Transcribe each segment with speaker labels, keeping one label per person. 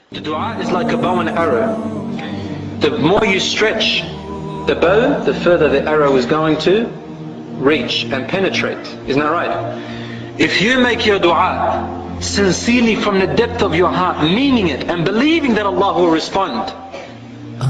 Speaker 1: The dua is like a bow and arrow. The more you stretch the bow, the further the arrow is going to reach and penetrate. Isn't that right? If you make your dua sincerely from the depth of your heart, meaning it and believing that Allah will respond.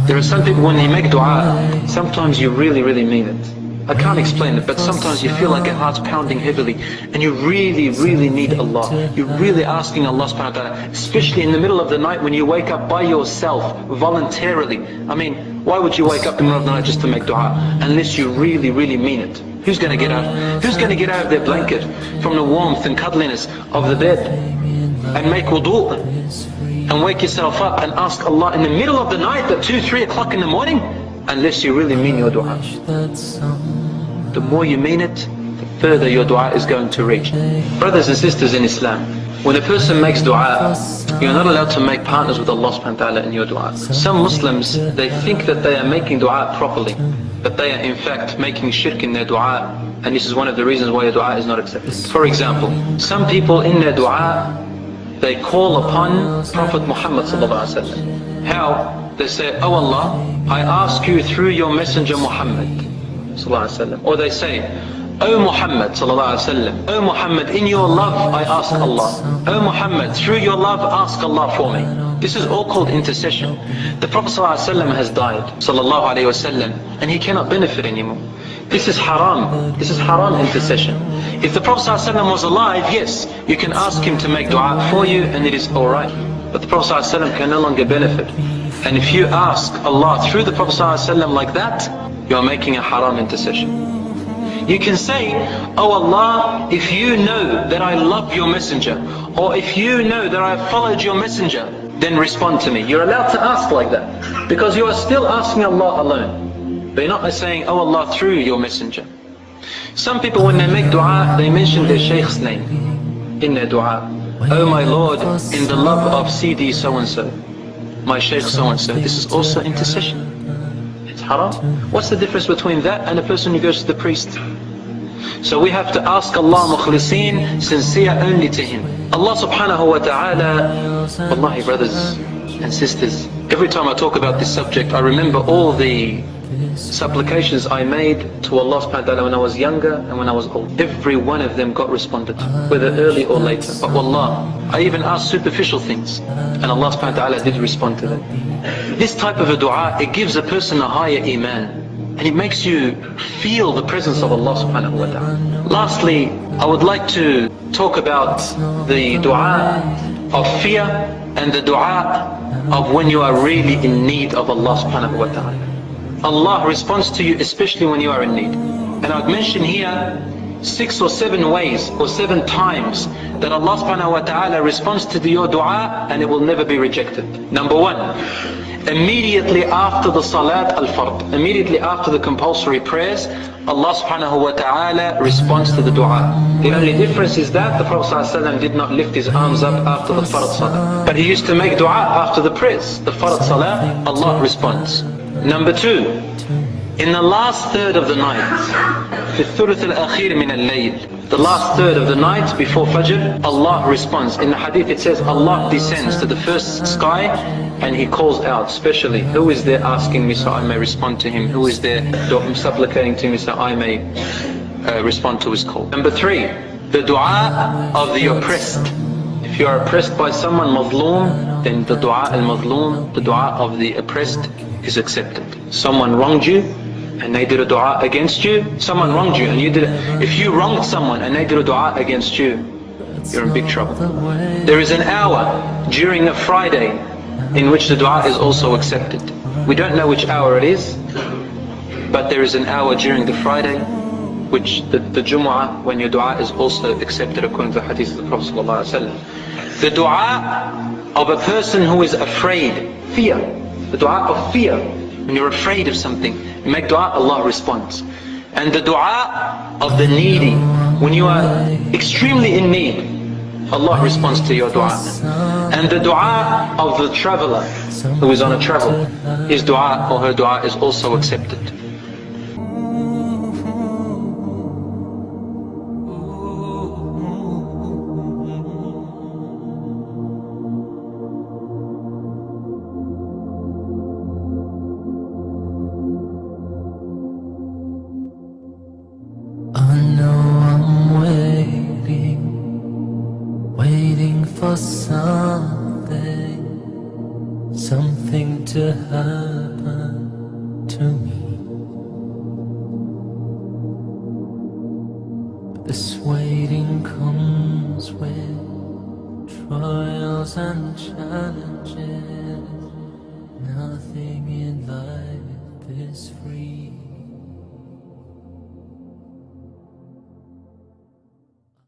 Speaker 1: There are some people when they make dua, sometimes you really mean it. I can't explain it, but sometimes you feel like your heart's pounding heavily and you really need Allah. You're really asking Allah subhanahu wa ta'ala, especially in the middle of the night when you wake up by yourself, voluntarily. I mean, why would you wake up in the middle of the night just to make dua? Unless you really mean it. Who's going to get out? Who's going to get out of their blanket from the warmth and cuddliness of the bed and make wudu and wake yourself up and ask Allah in the middle of the night at 2-3 o'clock in the morning? Unless you really mean your dua. The more you mean it, the further your dua is going to reach. Brothers and sisters in Islam, when a person makes dua, you're not allowed to make partners with Allah subhanahu wa ta'ala in your dua. Some Muslims, they think that they are making dua properly, but they are in fact making shirk in their dua, and this is one of the reasons why your dua is not accepted. For example, some people in their dua, they call upon Prophet Muhammad sallallahu alaihi wasallam. How? They say, "Oh Allah, I ask you through your messenger Muhammad sallallahu alaihi wasallam." Or they say, "Oh Muhammad sallallahu alaihi wasallam, oh Muhammad, in your love I ask Allah. Oh Muhammad, through your love ask Allah for me." This is all called intercession. The Prophet sallallahu alaihi wasallam has died sallallahu alaihi wasallam, and he cannot benefit anymore. This is haram. This is haram intercession. If the Prophet sallallahu alaihi wasallam was alive, yes, you can ask him to make dua for you and it is alright. But the Prophet sallallahu alaihi wasallam can no longer benefit. And if you ask Allah through the Prophet ﷺ like that, you're making a haram intercession. You can say, "Oh Allah, if you know that I love your messenger, or if you know that I have followed your messenger, then respond to me." You're allowed to ask like that, because you are still asking Allah alone. But you're not saying, "Oh Allah, through your messenger." Some people when they make dua, they mention their shaykh's name in their dua. "Oh my Lord, in the love of CD so-and-so, my shaykh so-and-so." This is also intercession. It's haram. What's the difference between that and a person who goes to the priest? So we have to ask Allah mukhliseen, sincere only to Him. Allah subhanahu wa ta'ala, wallahi brothers and sisters, every time I talk about this subject, I remember all the supplications I made to Allah subhanahu wa ta'ala when I was younger and when I was old. Every one of them got responded to, whether early or later. But wallah, I even asked superficial things and Allah subhanahu wa ta'ala did respond to them. This type of a dua, it gives a person a higher iman and it makes you feel the presence of Allah subhanahu wa ta'ala. Lastly, I would like to talk about the dua of fear and the dua of when you are really in need of Allah subhanahu wa ta'ala. Allah responds to you especially when you are in need. And I've mentioned here 6 or 7 ways or 7 times that Allah subhanahu wa ta'ala responds to your dua and it will never be rejected. Number 1, immediately after the salat al-fard, immediately after the compulsory prayers, Allah subhanahu wa ta'ala responds to the dua. The only difference is that the Prophet ﷺ did not lift his arms up after the fard salah, but he used to make dua after the prayers. The fard salah, Allah responds. Number 2, in the last third of the night, في الثلث الأخير من الليل, the last third of the night before Fajr, Allah responds. In the hadith it says Allah descends to the first sky and He calls out specially, "Who is there asking me so I may respond to him? Who is there supplicating to me so I may respond to his call?" Number 3, the dua of the oppressed. If you are oppressed by someone, mazloom, then the dua al-mazloom, the dua of the oppressed, is accepted. Someone wronged you and they did a dua against you. Someone wronged you and you did it. If you wronged someone and they did a dua against you, you're in big trouble. There is an hour during a Friday in which the dua is also accepted. We don't know which hour it is, but there is an hour during the Friday which the Jumu'ah, when your dua is also accepted according to the hadith of the Prophet ﷺ. The dua of a person who is afraid, fear, the dua of fear, when you're afraid of something, you make dua, Allah responds. And the dua of the needy, when you are extremely in need, Allah responds to your dua. And the dua of the traveler who is on a travel, his dua or her dua is also accepted.
Speaker 2: happen to me. This waiting comes with trials and challenges. Nothing in life is free.